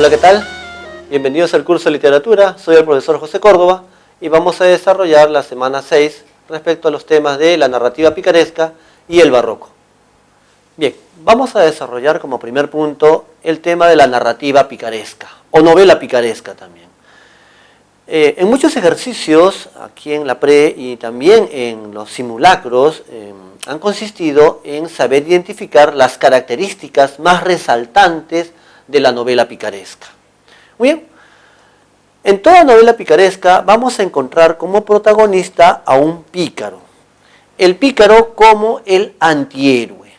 Hola, ¿qué tal? Bienvenidos al curso de literatura, soy el profesor José Córdoba y vamos a desarrollar la semana 6 respecto a los temas de la narrativa picaresca y el barroco. Bien, vamos a desarrollar como primer punto el tema de la narrativa picaresca o novela picaresca también. En muchos ejercicios, aquí en la pre y también en los simulacros, han consistido en saber identificar las características más resaltantes de la novela picaresca. Muy bien, en toda novela picaresca vamos a encontrar como protagonista a un pícaro. El pícaro como el antihéroe.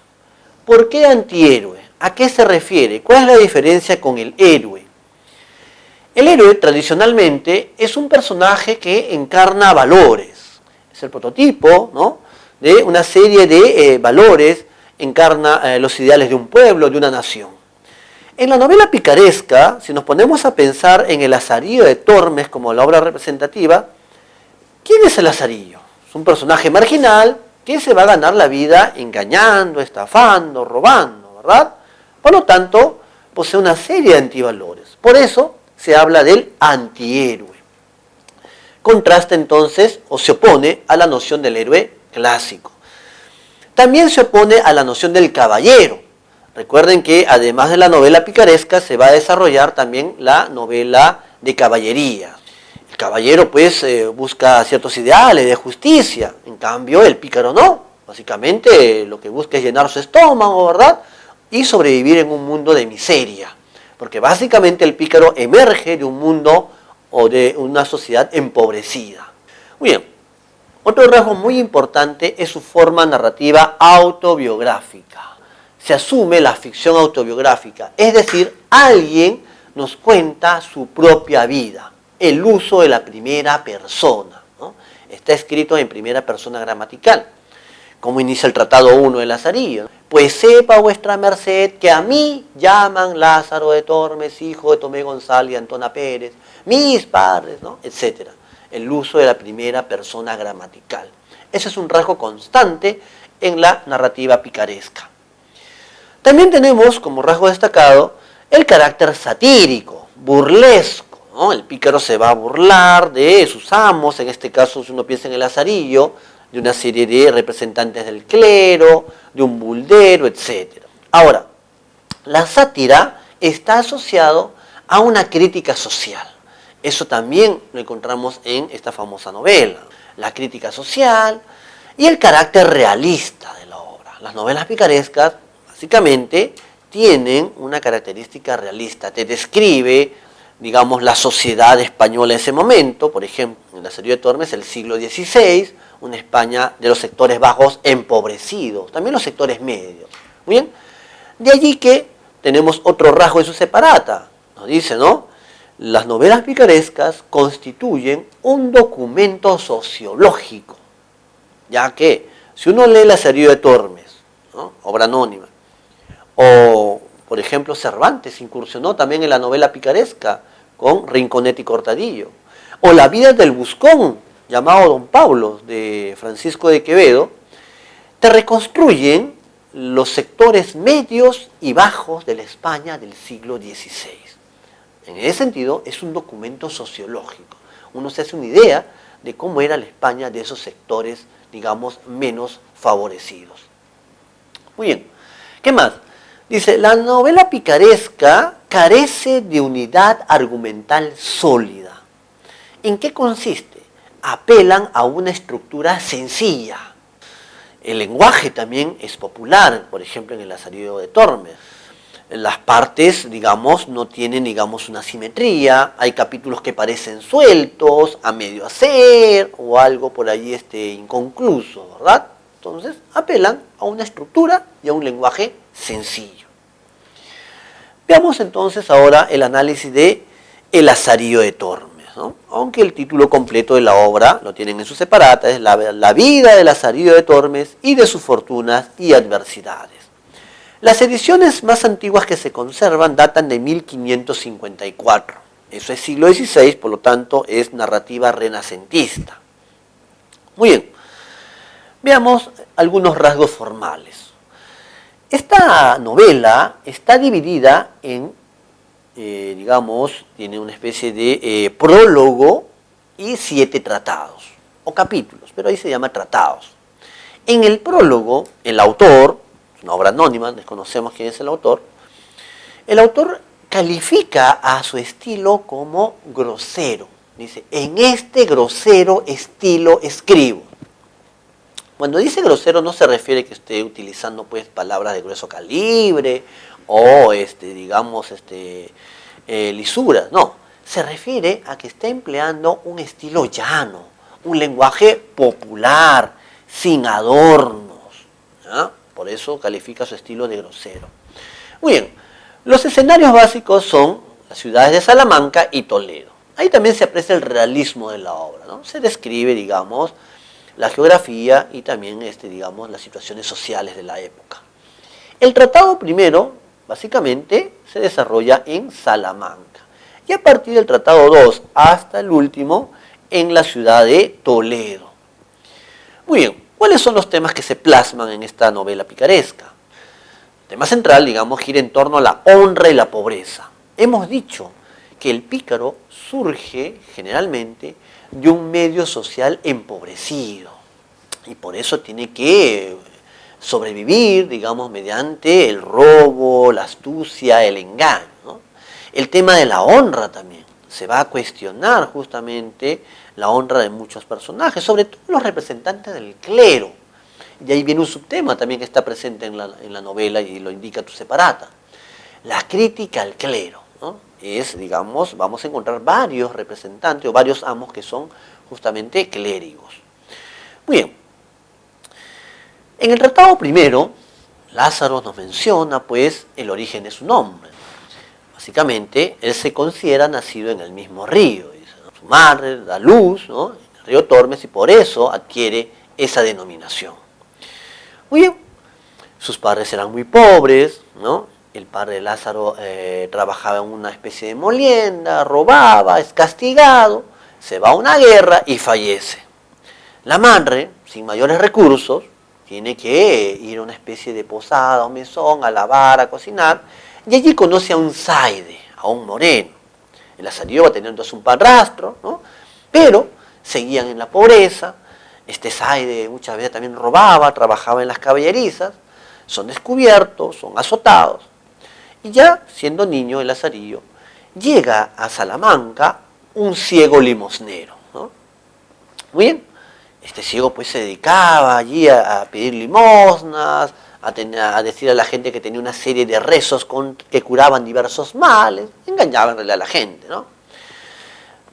¿Por qué antihéroe? ¿A qué se refiere? ¿Cuál es la diferencia con el héroe? El héroe tradicionalmente es un personaje que encarna valores. Es el prototipo, ¿no?, de una serie de valores, encarna los ideales de un pueblo, de una nación. En la novela picaresca, si nos ponemos a pensar en el Lazarillo de Tormes como la obra representativa, ¿quién es el Lazarillo? Es un personaje marginal que se va a ganar la vida engañando, estafando, robando, ¿verdad? Por lo tanto, posee una serie de antivalores. Por eso se habla del antihéroe. Contrasta entonces o se opone a la noción del héroe clásico. También se opone a la noción del caballero. Recuerden que además de la novela picaresca se va a desarrollar también la novela de caballería. El caballero pues busca ciertos ideales de justicia, en cambio el pícaro no. Básicamente lo que busca es llenar su estómago, ¿verdad?, y sobrevivir en un mundo de miseria. Porque básicamente el pícaro emerge de un mundo o de una sociedad empobrecida. Muy bien, otro rasgo muy importante es su forma narrativa autobiográfica. Se asume la ficción autobiográfica, es decir, alguien nos cuenta su propia vida, el uso de la primera persona, ¿no? Está escrito en primera persona gramatical, como inicia el tratado 1 de Lazarillo. Pues sepa vuestra merced que a mí llaman Lázaro de Tormes, hijo de Tomé González y Antona Pérez, mis padres, ¿no?, etc. El uso de la primera persona gramatical. Ese es un rasgo constante en la narrativa picaresca. También tenemos como rasgo destacado el carácter satírico, burlesco, ¿no? El pícaro se va a burlar de sus amos, en este caso si uno piensa en el Lazarillo, de una serie de representantes del clero, de un buldero, etc. Ahora, la sátira está asociado a una crítica social. Eso también lo encontramos en esta famosa novela. La crítica social y el carácter realista de la obra. Las novelas picarescas, básicamente, tienen una característica realista. Te describe, digamos, la sociedad española en ese momento, por ejemplo, en el Lazarillo de Tormes, el siglo XVI, una España de los sectores bajos empobrecidos, también los sectores medios. Muy bien, de allí que tenemos otro rasgo en su separata. Nos dice, ¿no?, las novelas picarescas constituyen un documento sociológico, ya que si uno lee el Lazarillo de Tormes, ¿no?, obra anónima, o por ejemplo Cervantes incursionó también en la novela picaresca con Rinconete y Cortadillo, o La vida del Buscón, llamado Don Pablo, de Francisco de Quevedo, te reconstruyen los sectores medios y bajos de la España del siglo XVI. En ese sentido, es un documento sociológico. Uno se hace una idea de cómo era la España de esos sectores, digamos, menos favorecidos. Muy bien, ¿qué más? Dice, la novela picaresca carece de unidad argumental sólida. ¿En qué consiste? Apelan a una estructura sencilla. El lenguaje también es popular, por ejemplo en el Lazarillo de Tormes. Las partes, digamos, no tienen, digamos, una simetría, hay capítulos que parecen sueltos, a medio hacer, o algo por allí inconcluso, ¿verdad? Entonces, apelan a una estructura y a un lenguaje sencillo. Veamos entonces ahora el análisis de El Lazarillo de Tormes. ¿No? Aunque el título completo de la obra, lo tienen en su separata, es la vida de Lazarillo de Tormes y de sus fortunas y adversidades. Las ediciones más antiguas que se conservan datan de 1554. Eso es siglo XVI, por lo tanto es narrativa renacentista. Muy bien, veamos algunos rasgos formales. Esta novela está dividida en digamos, tiene una especie de prólogo y 7 tratados, o capítulos, pero ahí se llama tratados. En el prólogo, el autor, es una obra anónima, desconocemos quién es el autor califica a su estilo como grosero. Dice, en este grosero estilo escribo. Cuando dice grosero no se refiere que esté utilizando pues palabras de grueso calibre o digamos lisuras, no. Se refiere a que está empleando un estilo llano, un lenguaje popular, sin adornos. ¿Ya? Por eso califica su estilo de grosero. Muy bien, los escenarios básicos son las ciudades de Salamanca y Toledo. Ahí también se aprecia el realismo de la obra, ¿no? Se describe, digamos, la geografía y también, digamos, las situaciones sociales de la época. El tratado primero, básicamente, se desarrolla en Salamanca. Y a partir del tratado 2 hasta el último, en la ciudad de Toledo. Muy bien, ¿cuáles son los temas que se plasman en esta novela picaresca? El tema central, digamos, gira en torno a la honra y la pobreza. Hemos dicho que el pícaro surge generalmente de un medio social empobrecido y por eso tiene que sobrevivir, digamos, mediante el robo, la astucia, el engaño, ¿no? El tema de la honra también. Se va a cuestionar justamente la honra de muchos personajes, sobre todo los representantes del clero. Y ahí viene un subtema también que está presente en la novela y lo indica tu separata. La crítica al clero, ¿no? Es, digamos, vamos a encontrar varios representantes o varios amos que son justamente clérigos. Muy bien. En el tratado primero, Lázaro nos menciona pues el origen de su nombre. Básicamente, él se considera nacido en el mismo río. Su madre da luz, ¿no?, en el río Tormes y por eso adquiere esa denominación. Muy bien, sus padres eran muy pobres, ¿no? El padre de Lázaro trabajaba en una especie de molienda, robaba, es castigado, se va a una guerra y fallece. La madre, sin mayores recursos, tiene que ir a una especie de posada, a un mesón, a lavar, a cocinar, y allí conoce a un zaide, a un moreno. El lazarillo va a tener entonces un padrastro, ¿no? Pero seguían en la pobreza. Este zaide muchas veces también robaba, trabajaba en las caballerizas, son descubiertos, son azotados. Y ya siendo niño el lazarillo, llega a Salamanca un ciego limosnero, ¿no? Muy bien, este ciego pues se dedicaba allí a pedir limosnas, a decir a la gente que tenía una serie de rezos que curaban diversos males, engañaba en realidad a la gente, ¿no?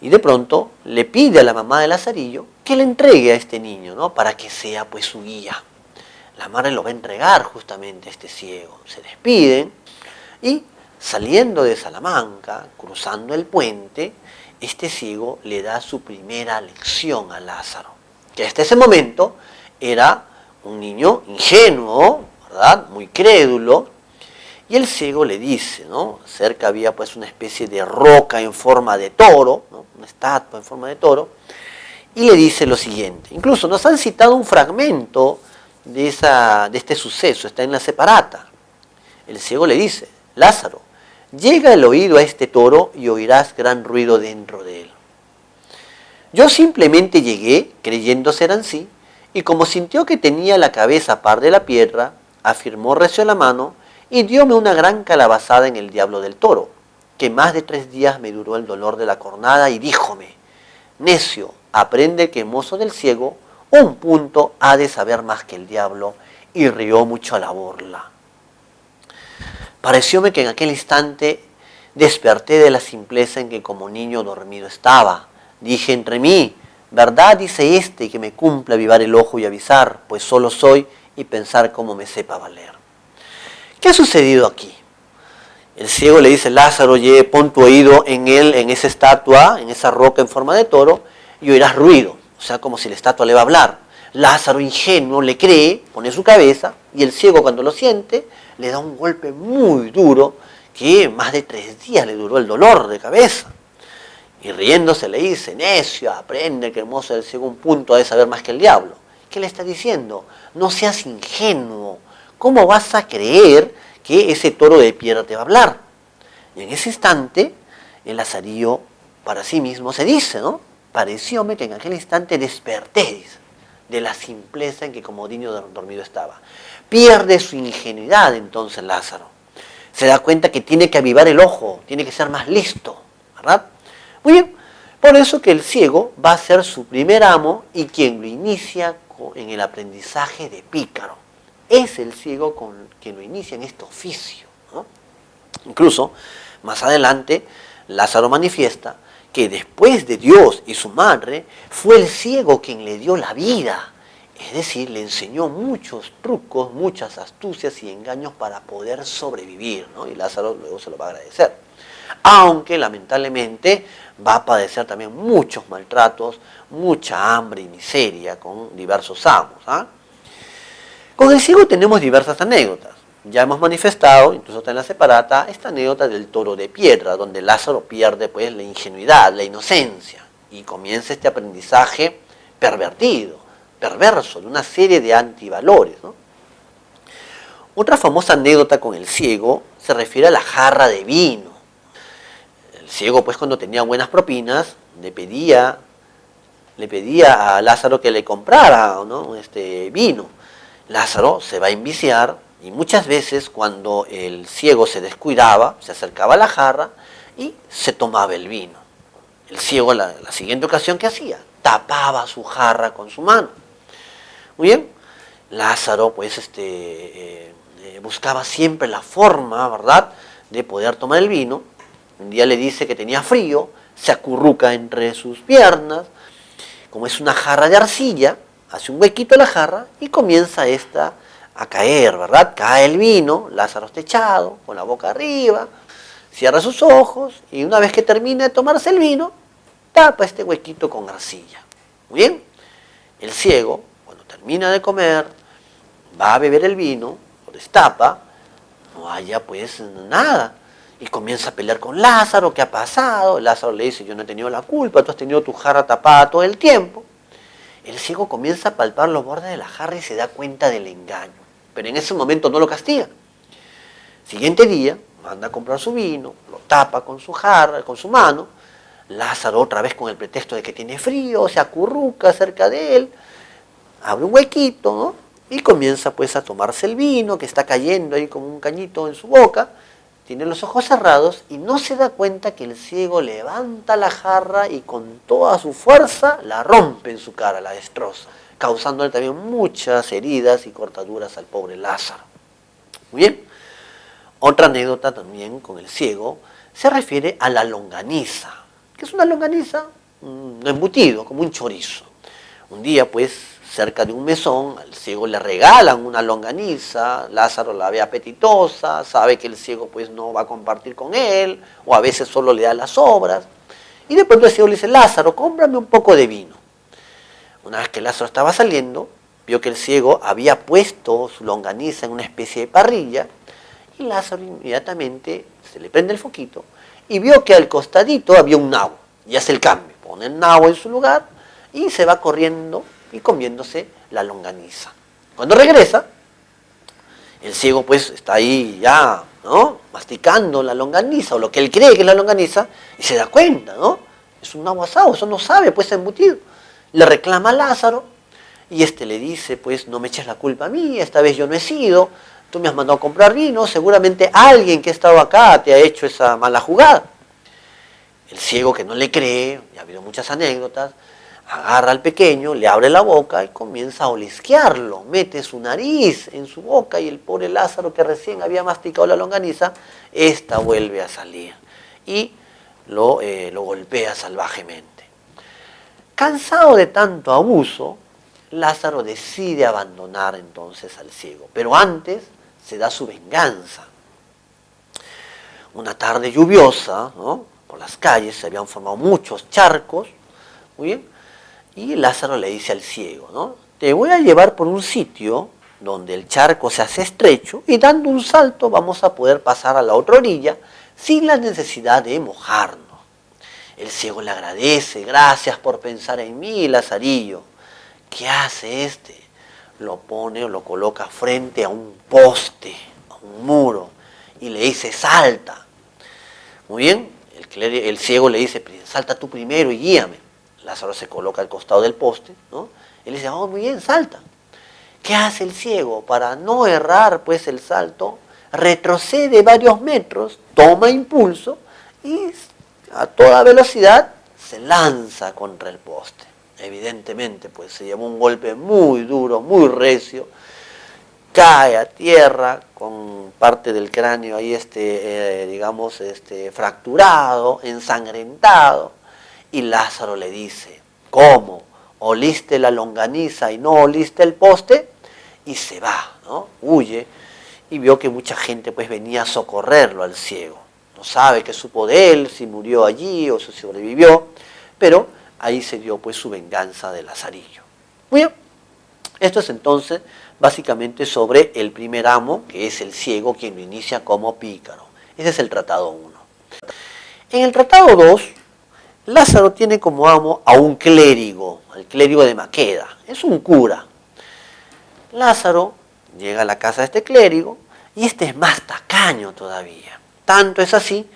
Y de pronto le pide a la mamá de Lazarillo que le entregue a este niño, ¿no?, para que sea pues su guía. La madre lo va a entregar justamente a este ciego. Se despiden y saliendo de Salamanca, cruzando el puente, este ciego le da su primera lección a Lázaro, que hasta ese momento era un niño ingenuo, ¿verdad?, muy crédulo, y el ciego le dice, ¿no?, cerca había pues una especie de roca en forma de toro, ¿no?, una estatua en forma de toro, y le dice lo siguiente. Incluso nos han citado un fragmento de este suceso, está en la separata. El ciego le dice, Lázaro, llega el oído a este toro y oirás gran ruido dentro de él. Yo simplemente llegué, creyendo ser ansí, y como sintió que tenía la cabeza a par de la piedra, afirmó recio la mano y dióme una gran calabazada en el diablo del toro, que más de 3 días me duró el dolor de la cornada, y díjome, necio, aprende que mozo del ciego, un punto ha de saber más que el diablo, y rió mucho a la burla. Parecióme que en aquel instante desperté de la simpleza en que como niño dormido estaba. Dije entre mí, verdad dice este que me cumpla avivar el ojo y avisar, pues solo soy y pensar cómo me sepa valer. ¿Qué ha sucedido aquí? El ciego le dice, Lázaro, oye, pon tu oído en él, en esa estatua, en esa roca en forma de toro, y oirás ruido. O sea, como si la estatua le va a hablar. Lázaro, ingenuo, le cree, pone su cabeza, y el ciego cuando lo siente, le da un golpe muy duro, que más de 3 días le duró el dolor de cabeza. Y riéndose le dice, necio, aprende que el mozo del ciego un punto ha de saber más que el diablo. ¿Qué le está diciendo? No seas ingenuo. ¿Cómo vas a creer que ese toro de piedra te va a hablar? Y en ese instante, el Lazarillo para sí mismo se dice, ¿no? Parecióme que en aquel instante desperté, dice, de la simpleza en que como niño dormido estaba. Pierde su ingenuidad entonces Lázaro. Se da cuenta que tiene que avivar el ojo, tiene que ser más listo, ¿verdad? Muy bien, por eso que el ciego va a ser su primer amo y quien lo inicia en el aprendizaje de pícaro. Es el ciego con quien lo inicia en este oficio, ¿no? Incluso, más adelante, Lázaro manifiesta que después de Dios y su madre, fue el ciego quien le dio la vida. Es decir, le enseñó muchos trucos, muchas astucias y engaños para poder sobrevivir, ¿no? Y Lázaro luego se lo va a agradecer. Aunque lamentablemente va a padecer también muchos maltratos, mucha hambre y miseria con diversos amos, ¿ah? Con el ciego tenemos diversas anécdotas. Ya hemos manifestado, incluso está en la separata, esta anécdota del toro de piedra, donde Lázaro pierde pues la ingenuidad, la inocencia, y comienza este aprendizaje pervertido, perverso, de una serie de antivalores, ¿no? Otra famosa anécdota con el ciego se refiere a la jarra de vino. El ciego, pues, cuando tenía buenas propinas, le pedía a Lázaro que le comprara, ¿no?, vino. Lázaro se va a enviciar y muchas veces cuando el ciego se descuidaba, se acercaba a la jarra y se tomaba el vino. El ciego, la siguiente ocasión, ¿qué hacía? Tapaba su jarra con su mano. Muy bien, Lázaro pues buscaba siempre la forma, ¿verdad?, de poder tomar el vino. Un día le dice que tenía frío, se acurruca entre sus piernas, como es una jarra de arcilla, hace un huequito en la jarra y comienza esta a caer, ¿verdad? Cae el vino, Lázaro está echado, con la boca arriba, cierra sus ojos y una vez que termina de tomarse el vino, tapa este huequito con arcilla. Muy bien, el ciego, cuando termina de comer, va a beber el vino, lo destapa, no haya pues nada. Y comienza a pelear con Lázaro, ¿qué ha pasado? Lázaro le dice, yo no he tenido la culpa, tú has tenido tu jarra tapada todo el tiempo. El ciego comienza a palpar los bordes de la jarra y se da cuenta del engaño. Pero en ese momento no lo castiga. Siguiente día, manda a comprar su vino, lo tapa con su jarra, con su mano. Lázaro otra vez con el pretexto de que tiene frío, se acurruca cerca de él, abre un huequito, ¿no?, y comienza pues a tomarse el vino que está cayendo ahí como un cañito en su boca. Tiene los ojos cerrados y no se da cuenta que el ciego levanta la jarra y con toda su fuerza la rompe en su cara, la destroza, causándole también muchas heridas y cortaduras al pobre Lázaro. Muy bien. Otra anécdota también con el ciego se refiere a la longaniza. ¿Qué es una longaniza? Un embutido, como un chorizo. Un día pues, cerca de un mesón, al ciego le regalan una longaniza, Lázaro la ve apetitosa, sabe que el ciego pues no va a compartir con él, o a veces solo le da las sobras, y de pronto el ciego le dice, Lázaro, cómprame un poco de vino. Una vez que Lázaro estaba saliendo, vio que el ciego había puesto su longaniza en una especie de parrilla, y Lázaro inmediatamente se le prende el foquito, y vio que al costadito había un nabo, y hace el cambio, pone el nabo en su lugar, y se va corriendo y comiéndose la longaniza. Cuando regresa, el ciego pues está ahí ya, ¿no?, masticando la longaniza, o lo que él cree que es la longaniza, y se da cuenta, ¿no? Es un nabo asado, eso no sabe, pues embutido. Le reclama a Lázaro, y le dice, pues no me eches la culpa a mí, esta vez yo no he sido, tú me has mandado a comprar vino, seguramente alguien que ha estado acá te ha hecho esa mala jugada. El ciego, que no le cree, ya ha habido muchas anécdotas, agarra al pequeño, le abre la boca y comienza a olisquearlo, mete su nariz en su boca y el pobre Lázaro, que recién había masticado la longaniza, esta vuelve a salir y lo golpea salvajemente. Cansado de tanto abuso, Lázaro decide abandonar entonces al ciego, pero antes se da su venganza. Una tarde lluviosa, ¿no?, por las calles se habían formado muchos charcos, muy bien, y Lázaro le dice al ciego, ¿no?, te voy a llevar por un sitio donde el charco se hace estrecho y dando un salto vamos a poder pasar a la otra orilla sin la necesidad de mojarnos. El ciego le agradece, gracias por pensar en mí, Lazarillo. ¿Qué hace Lo pone o lo coloca frente a un poste, a un muro, y le dice, salta. Muy bien, el ciego le dice, salta tú primero y guíame. Lázaro se coloca al costado del poste, ¿no? Él dice, oh, muy bien, salta. ¿Qué hace el ciego? Para no errar pues el salto, retrocede varios metros, toma impulso y a toda velocidad se lanza contra el poste. Evidentemente pues se llevó un golpe muy duro, muy recio, cae a tierra con parte del cráneo ahí fracturado, ensangrentado, y Lázaro le dice, ¿cómo? ¿Oliste la longaniza y no oliste el poste? Y se va, ¿no? Huye, y vio que mucha gente pues venía a socorrerlo al ciego. No sabe qué supo de él, si murió allí o si sobrevivió, pero ahí se dio pues su venganza de Lazarillo. Muy bien, esto es entonces básicamente sobre el primer amo, que es el ciego, quien lo inicia como pícaro. Ese es el tratado 1. En el tratado 2, Lázaro tiene como amo a un clérigo, el clérigo de Maqueda, es un cura. Lázaro llega a la casa de este clérigo y este es más tacaño todavía. Tanto es así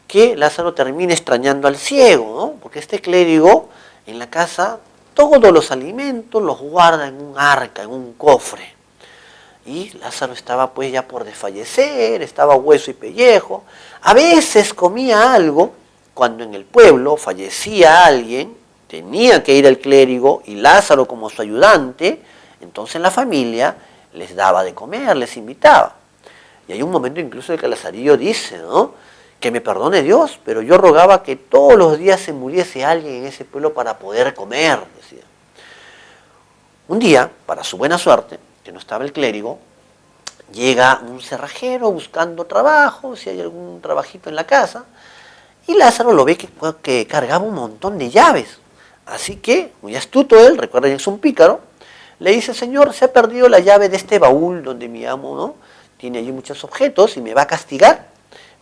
que Lázaro termina extrañando al ciego, ¿no? Porque este clérigo en la casa todos los alimentos los guarda en un arca, en un cofre. Y Lázaro estaba pues ya por desfallecer, estaba hueso y pellejo. A veces comía algo, cuando en el pueblo fallecía alguien, tenía que ir al clérigo y Lázaro como su ayudante, entonces la familia les daba de comer, les invitaba. Y hay un momento incluso en que Lazarillo dice, ¿no?, que me perdone Dios, pero yo rogaba que todos los días se muriese alguien en ese pueblo para poder comer, decía. Un día, para su buena suerte, que no estaba el clérigo, llega un cerrajero buscando trabajo, si hay algún trabajito en la casa, y Lázaro lo ve que cargaba un montón de llaves. Así que, muy astuto él, recuerden que es un pícaro, le dice, señor, se ha perdido la llave de este baúl donde mi amo, ¿no?, tiene allí muchos objetos y me va a castigar.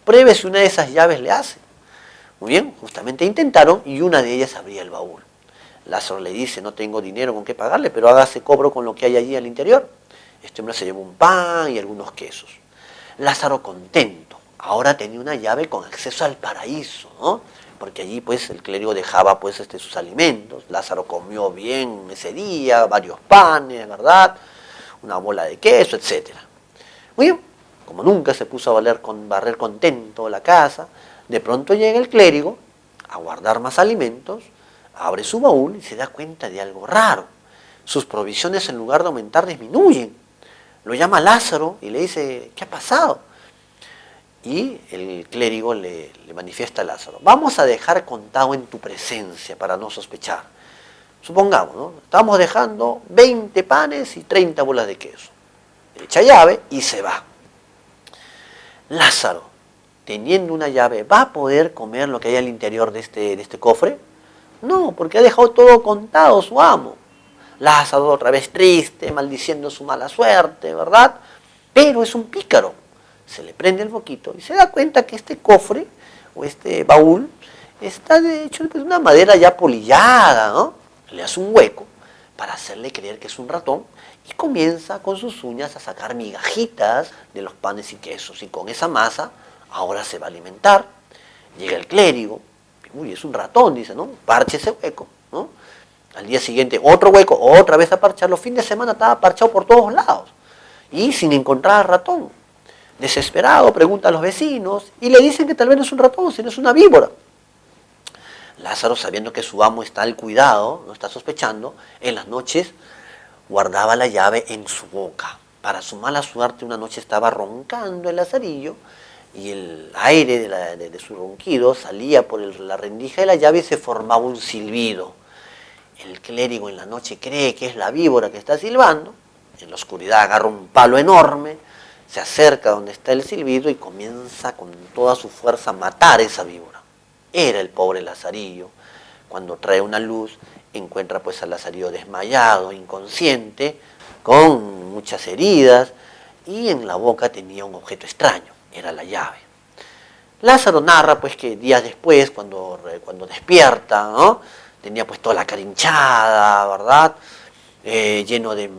Pruebe si una de esas llaves le hace. Muy bien, justamente intentaron y una de ellas abría el baúl. Lázaro le dice, no tengo dinero con qué pagarle, pero hágase cobro con lo que hay allí al interior. Este hombre se llevó un pan y algunos quesos. Lázaro contento, ahora tenía una llave con acceso al paraíso, ¿no?, porque allí pues el clérigo dejaba pues sus alimentos. Lázaro comió bien ese día, varios panes, ¿verdad?, una bola de queso, etc. Muy bien, como nunca se puso a barrer contento la casa, de pronto llega el clérigo a guardar más alimentos, abre su baúl y se da cuenta de algo raro. Sus provisiones, en lugar de aumentar, disminuyen. Lo llama Lázaro y le dice, ¿qué ha pasado? Y el clérigo le manifiesta a Lázaro, vamos a dejar contado en tu presencia para no sospechar. Supongamos, ¿no?, estamos dejando 20 panes y 30 bolas de queso. Echa llave y se va. Lázaro, teniendo una llave, ¿va a poder comer lo que hay al interior de este cofre? No, porque ha dejado todo contado su amo. Lázaro otra vez triste, maldiciendo su mala suerte, ¿verdad? Pero es un pícaro. Se le prende el foquito y se da cuenta que este cofre o este baúl está de hecho de una madera ya polillada, ¿no? Le hace un hueco para hacerle creer que es un ratón y comienza con sus uñas a sacar migajitas de los panes y quesos. Y con esa masa ahora se va a alimentar. Llega el clérigo, uy, es un ratón, dice, ¿no? Parche ese hueco, ¿no? Al día siguiente otro hueco, otra vez a parchar. Los fines de semana estaba parchado por todos lados y sin encontrar al ratón. Desesperado, pregunta a los vecinos y le dicen que tal vez no es un ratón, sino es una víbora. Lázaro, sabiendo que su amo está al cuidado, no está sospechando, en las noches guardaba la llave en su boca. Para su mala suerte, una noche estaba roncando el Lazarillo y el aire de su ronquido salía por la rendija de la llave y se formaba un silbido. El clérigo en la noche cree que es la víbora que está silbando, en la oscuridad agarra un palo enorme, se acerca donde está el silbido y comienza con toda su fuerza a matar esa víbora. Era el pobre Lazarillo. Cuando trae una luz, encuentra pues al Lazarillo desmayado, inconsciente, con muchas heridas, y en la boca tenía un objeto extraño, era la llave. Lázaro narra pues que días después, cuando despierta, ¿no?, tenía pues toda la cara hinchada, ¿verdad?, lleno de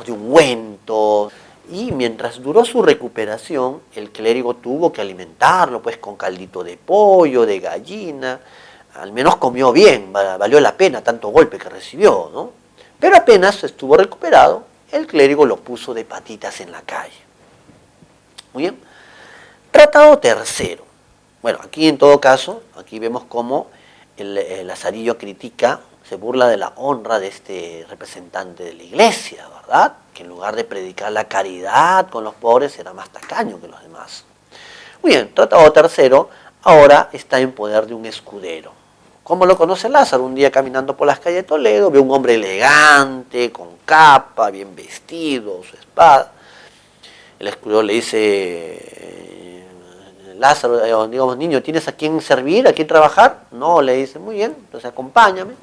ungüento, Y mientras duró su recuperación, el clérigo tuvo que alimentarlo pues con caldito de pollo, de gallina. Al menos comió bien, valió la pena tanto golpe que recibió, ¿no? Pero apenas estuvo recuperado, el clérigo lo puso de patitas en la calle. Muy bien. Tratado tercero. Bueno, aquí en todo caso, aquí vemos cómo el Lazarillo critica, se burla de la honra de este representante de la iglesia, ¿verdad? Que en lugar de predicar la caridad con los pobres era más tacaño que los demás. Muy bien, tratado tercero, ahora está en poder de un escudero. ¿Cómo lo conoce Lázaro? Un día caminando por las calles de Toledo, ve un hombre elegante, con capa, bien vestido, su espada. El escudero le dice, Lázaro, digamos, niño, ¿tienes a quién servir, a quién trabajar? No, le dice, muy bien, entonces acompáñame.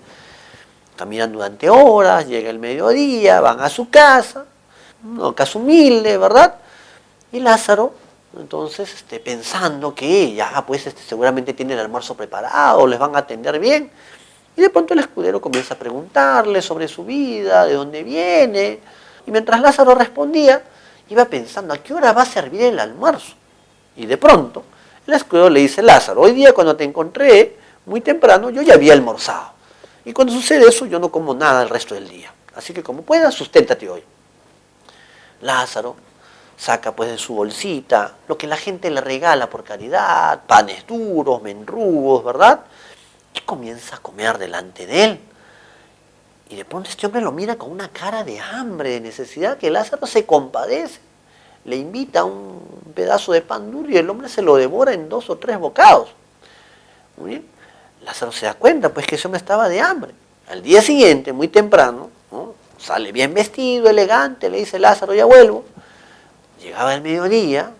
Caminan durante horas, llega el mediodía, van a su casa, una casa humilde, ¿verdad? Y Lázaro, entonces, pensando que ya, pues, seguramente tiene el almuerzo preparado, les van a atender bien. Y de pronto el escudero comienza a preguntarle sobre su vida, de dónde viene. Y mientras Lázaro respondía, iba pensando, ¿a qué hora va a servir el almuerzo? Y de pronto, el escudero le dice, Lázaro, hoy día cuando te encontré, muy temprano, yo ya había almorzado. Y cuando sucede eso, yo no como nada el resto del día. Así que como puedas, susténtate hoy. Lázaro saca pues de su bolsita lo que la gente le regala por caridad, panes duros, mendrugos, ¿verdad? Y comienza a comer delante de él. Y de pronto este hombre lo mira con una cara de hambre, de necesidad, que Lázaro se compadece. Le invita un pedazo de pan duro y el hombre se lo devora en 2 o 3 bocados. Muy bien. Lázaro se da cuenta pues que ese hombre estaba de hambre. Al día siguiente, muy temprano, ¿no? Sale bien vestido, elegante, le dice Lázaro, ya vuelvo. Llegaba el mediodía,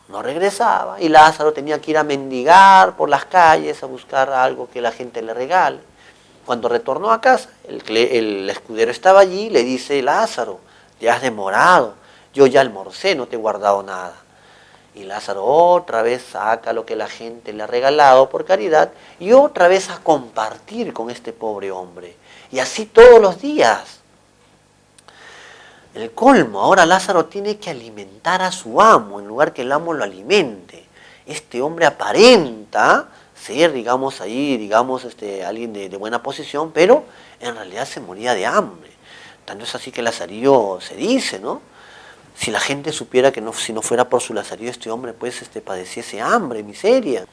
no regresaba, y Lázaro tenía que ir a mendigar por las calles, a buscar algo que la gente le regale. Cuando retornó a casa, el escudero estaba allí, le dice, Lázaro, te has demorado, yo ya almorcé, no te he guardado nada. Y Lázaro otra vez saca lo que la gente le ha regalado por caridad y otra vez a compartir con este pobre hombre. Y así todos los días. El colmo, ahora Lázaro tiene que alimentar a su amo en lugar que el amo lo alimente. Este hombre aparenta ser, digamos, ahí, digamos, alguien de buena posición, pero en realidad se moría de hambre. Tanto es así que Lazarillo se dice, ¿no? Si la gente supiera que si no fuera por su Lazarillo, este hombre pues padeciese hambre, miseria.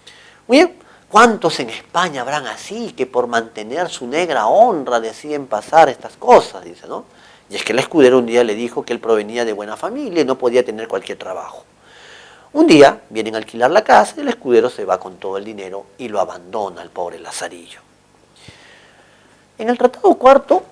Muy bien, ¿cuántos en España habrán así que por mantener su negra honra deciden pasar estas cosas? Dice, ¿no? Y es que el escudero un día le dijo que él provenía de buena familia y no podía tener cualquier trabajo. Un día vienen a alquilar la casa y el escudero se va con todo el dinero y lo abandona al pobre Lazarillo. En el tratado cuarto,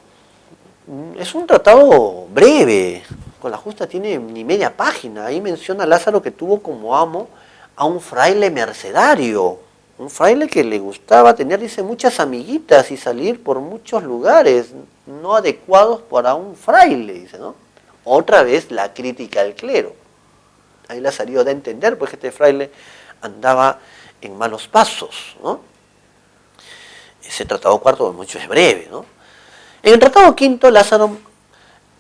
es un tratado breve, con la justa tiene ni media página. Ahí menciona a Lázaro que tuvo como amo a un fraile mercedario, un fraile que le gustaba tener, dice, muchas amiguitas y salir por muchos lugares no adecuados para un fraile, dice, ¿no? Otra vez la crítica al clero. Ahí Lazarillo da a entender, pues que este fraile andaba en malos pasos, ¿no? Ese tratado cuarto, mucho es breve, ¿no? En el tratado quinto, Lázaro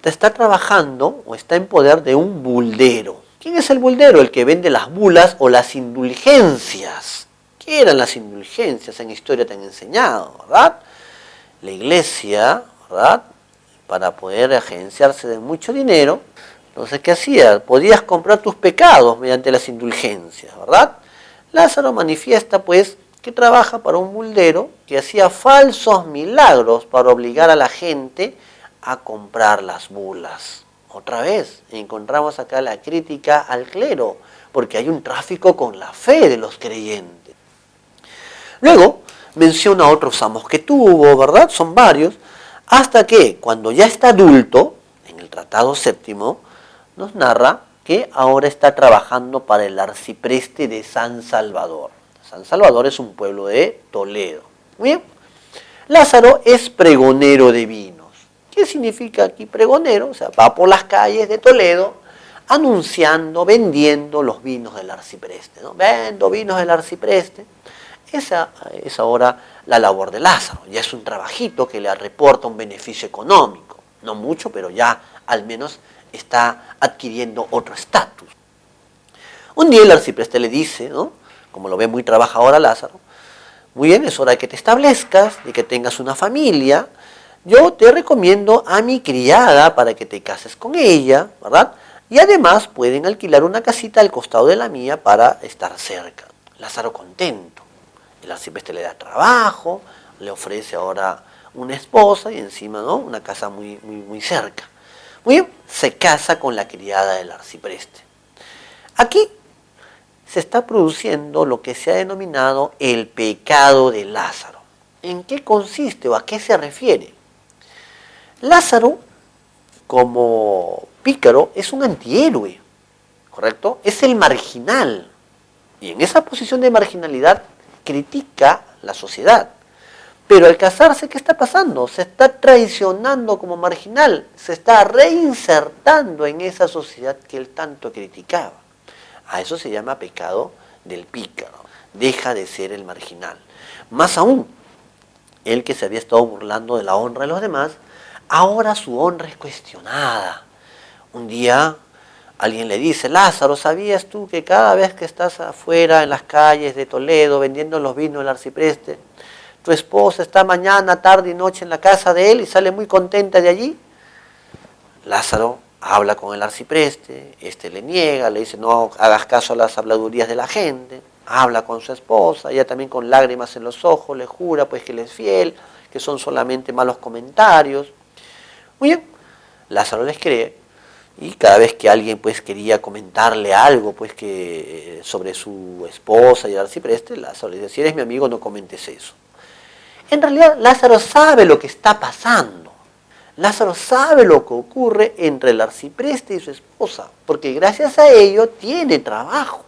está trabajando o está en poder de un buldero. ¿Quién es el buldero? El que vende las bulas o las indulgencias. ¿Qué eran las indulgencias? En historia te han enseñado, ¿verdad? La iglesia, ¿verdad? Para poder agenciarse de mucho dinero, entonces, ¿qué hacía? Podías comprar tus pecados mediante las indulgencias, ¿verdad? Lázaro manifiesta, pues, que trabaja para un buldero que hacía falsos milagros para obligar a la gente a comprar las bulas. Otra vez, encontramos acá la crítica al clero, porque hay un tráfico con la fe de los creyentes. Luego, menciona otros amos que tuvo, ¿verdad? Son varios, hasta que, cuando ya está adulto, en el Tratado Séptimo, nos narra que ahora está trabajando para el arcipreste de San Salvador. San Salvador es un pueblo de Toledo. Muy bien. Lázaro es pregonero de vinos. ¿Qué significa aquí pregonero? O sea, va por las calles de Toledo anunciando, vendiendo los vinos del arcipreste, ¿no? Vendo vinos del arcipreste. Esa es ahora la labor de Lázaro. Ya es un trabajito que le reporta un beneficio económico. No mucho, pero ya al menos está adquiriendo otro estatus. Un día el arcipreste le dice, ¿no?, como lo ve muy trabajador a Lázaro, muy bien, es hora de que te establezcas, de que tengas una familia. Yo te recomiendo a mi criada para que te cases con ella, ¿verdad? Y además pueden alquilar una casita al costado de la mía para estar cerca. Lázaro contento. El arcipreste le da trabajo, le ofrece ahora una esposa y encima, ¿no?, una casa muy cerca. Muy bien, se casa con la criada del arcipreste. Aquí se está produciendo lo que se ha denominado el pecado de Lázaro. ¿En qué consiste o a qué se refiere? Lázaro, como pícaro, es un antihéroe, ¿correcto? Es el marginal. Y en esa posición de marginalidad critica la sociedad. Pero al casarse, ¿qué está pasando? Se está traicionando como marginal, se está reinsertando en esa sociedad que él tanto criticaba. A eso se llama pecado del pícaro. Deja de ser el marginal. Más aún, él que se había estado burlando de la honra de los demás, ahora su honra es cuestionada. Un día alguien le dice, Lázaro, ¿sabías tú que cada vez que estás afuera en las calles de Toledo vendiendo los vinos del arcipreste, tu esposa está mañana, tarde y noche en la casa de él y sale muy contenta de allí? Lázaro habla con el arcipreste, le niega, le dice no hagas caso a las habladurías de la gente, habla con su esposa, ella también con lágrimas en los ojos le jura pues que él es fiel, que son solamente malos comentarios. Muy bien, Lázaro les cree y cada vez que alguien pues quería comentarle algo pues que sobre su esposa y el arcipreste, Lázaro le dice, si eres mi amigo no comentes eso. En realidad Lázaro sabe lo que está pasando. Lázaro sabe lo que ocurre entre el arcipreste y su esposa, porque gracias a ello tiene trabajo.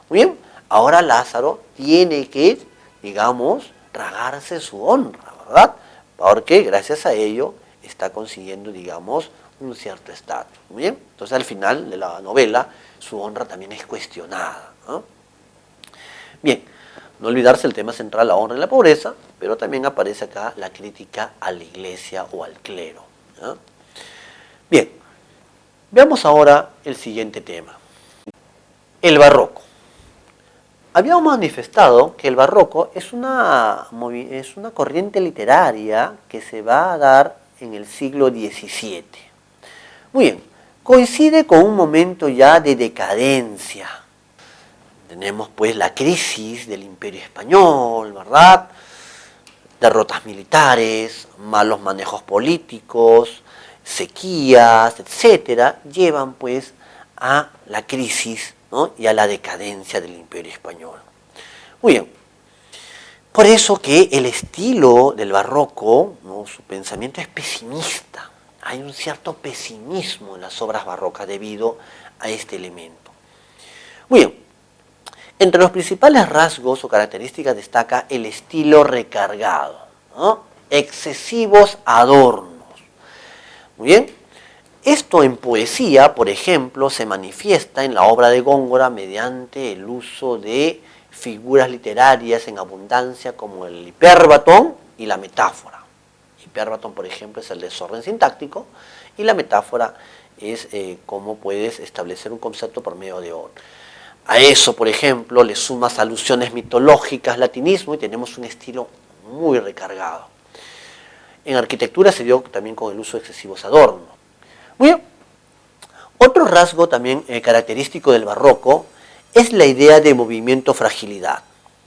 Muy bien, ahora Lázaro tiene que, digamos, tragarse su honra, ¿verdad? Porque gracias a ello está consiguiendo, digamos, un cierto estatus. Muy bien, entonces al final de la novela su honra también es cuestionada, ¿no? Bien, no olvidarse el tema central, la honra y la pobreza, pero también aparece acá la crítica a la iglesia o al clero. ¿No? Bien, veamos ahora el siguiente tema. El barroco. Habíamos manifestado que el barroco es una corriente literaria que se va a dar en el siglo XVII. Muy bien, coincide con un momento ya de decadencia. Tenemos pues la crisis del Imperio Español, ¿verdad? Derrotas militares, malos manejos políticos, sequías, etcétera, llevan pues a la crisis, ¿no?, y a la decadencia del Imperio Español. Muy bien, por eso que el estilo del barroco, ¿no?, su pensamiento es pesimista. Hay un cierto pesimismo en las obras barrocas debido a este elemento. Muy bien. Entre los principales rasgos o características destaca el estilo recargado, ¿no?, excesivos adornos. Muy bien, esto en poesía, por ejemplo, se manifiesta en la obra de Góngora mediante el uso de figuras literarias en abundancia como el hipérbatón y la metáfora. Hipérbatón, por ejemplo, es el desorden sintáctico y la metáfora es cómo puedes establecer un concepto por medio de otro. A eso, por ejemplo, le sumas alusiones mitológicas, latinismo, y tenemos un estilo muy recargado. En arquitectura se dio también con el uso de excesivos adornos. Muy bien. Otro rasgo también característico del barroco es la idea de movimiento-fragilidad.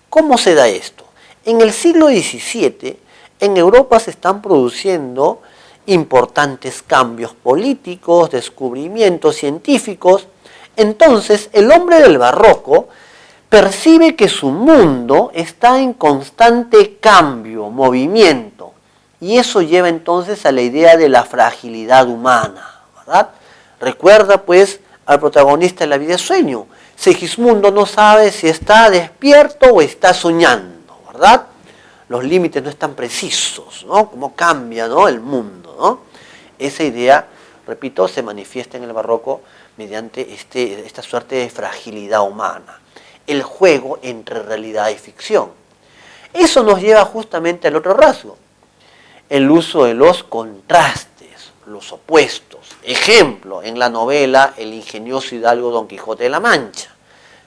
¿Cómo se da esto? En el siglo XVII, en Europa se están produciendo importantes cambios políticos, descubrimientos científicos. Entonces, el hombre del barroco percibe que su mundo está en constante cambio, movimiento, y eso lleva entonces a la idea de la fragilidad humana, ¿verdad? Recuerda pues al protagonista de La vida es sueño. Segismundo no sabe si está despierto o está soñando, ¿verdad? Los límites no están precisos, ¿no? Cómo cambia, ¿no?, el mundo, ¿no? Esa idea, repito, se manifiesta en el barroco mediante esta suerte de fragilidad humana, el juego entre realidad y ficción. Eso nos lleva justamente al otro rasgo, el uso de los contrastes. los opuestos. Ejemplo, en la novela El ingenioso hidalgo Don Quijote de la Mancha.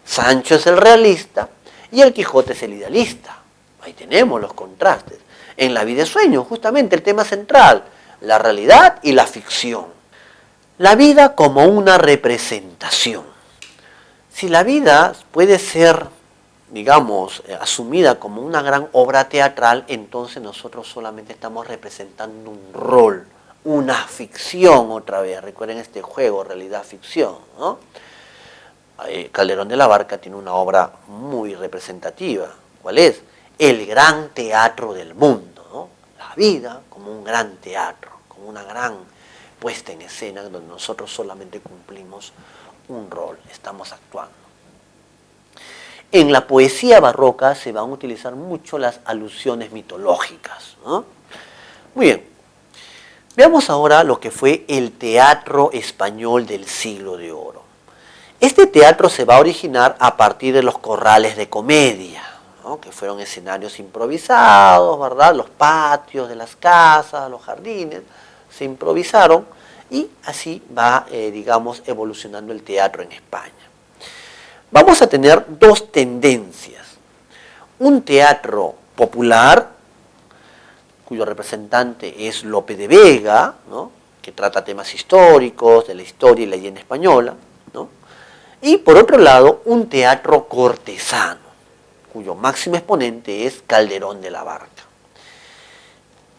Sancho es el realista y el Quijote es el idealista. Ahí tenemos los contrastes. En La vida de sueño, justamente el tema central, la realidad y la ficción. La vida como una representación. Si la vida puede ser, digamos, asumida como una gran obra teatral, entonces nosotros solamente estamos representando un rol, una ficción otra vez. Recuerden este juego, realidad-ficción, ¿no? Calderón de la Barca tiene una obra muy representativa. ¿Cuál es? El gran teatro del mundo, ¿no? La vida como un gran teatro, como una gran puesta en escena donde nosotros solamente cumplimos un rol, estamos actuando. En la poesía barroca se van a utilizar mucho las alusiones mitológicas, ¿no? Muy bien. Veamos ahora lo que fue el teatro español del Siglo de Oro. Este teatro se va a originar a partir de los corrales de comedia, ¿no? Que fueron escenarios improvisados, ¿verdad? Los patios de las casas, los jardines, se improvisaron y así va, digamos, evolucionando el teatro en España. Vamos a tener dos tendencias. Un teatro popular, cuyo representante es Lope de Vega, ¿no? Que trata temas históricos, de la historia y la leyenda española, ¿no? Y por otro lado, un teatro cortesano, cuyo máximo exponente es Calderón de la Barca.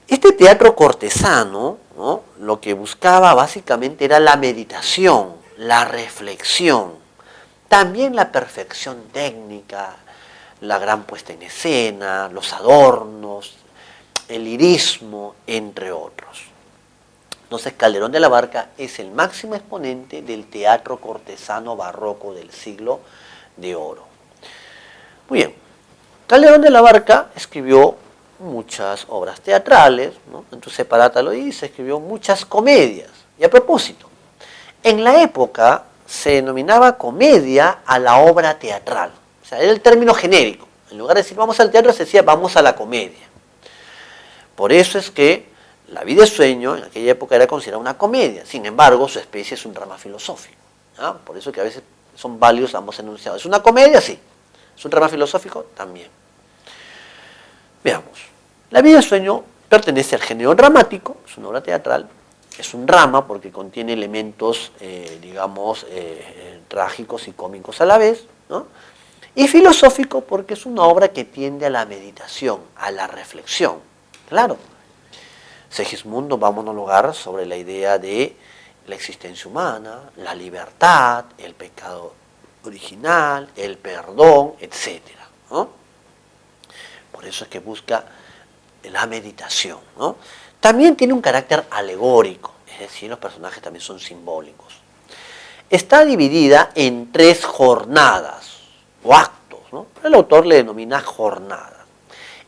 Este teatro cortesano, ¿no? Lo que buscaba básicamente era la meditación, la reflexión, también la perfección técnica, la gran puesta en escena, los adornos, el lirismo, entre otros. Entonces Calderón de la Barca es el máximo exponente del teatro cortesano barroco del Siglo de Oro. Muy bien, Calderón de la Barca escribió muchas obras teatrales, ¿no? En tu separata lo dice, escribió muchas comedias. Y a propósito, en la época se denominaba comedia a la obra teatral. O sea, era el término genérico. En lugar de decir vamos al teatro, se decía vamos a la comedia. Por eso es que La vida de sueño en aquella época era considerada una comedia. Sin embargo, su especie es un drama filosófico, ¿no? Por eso que a veces son válidos ambos enunciados. ¿Es una comedia? Sí. ¿Es un drama filosófico? También. Veamos. La vida de sueño pertenece al género dramático, es una obra teatral, es un drama porque contiene elementos, digamos, trágicos y cómicos a la vez, ¿no? Y filosófico porque es una obra que tiende a la meditación, a la reflexión. Claro. Segismundo va a monologar sobre la idea de la existencia humana, la libertad, el pecado original, el perdón, etc., ¿no? Por eso es que busca la meditación, ¿no? También tiene un carácter alegórico, es decir, los personajes también son simbólicos. Está dividida en 3 jornadas o actos, ¿no? El autor le denomina jornadas.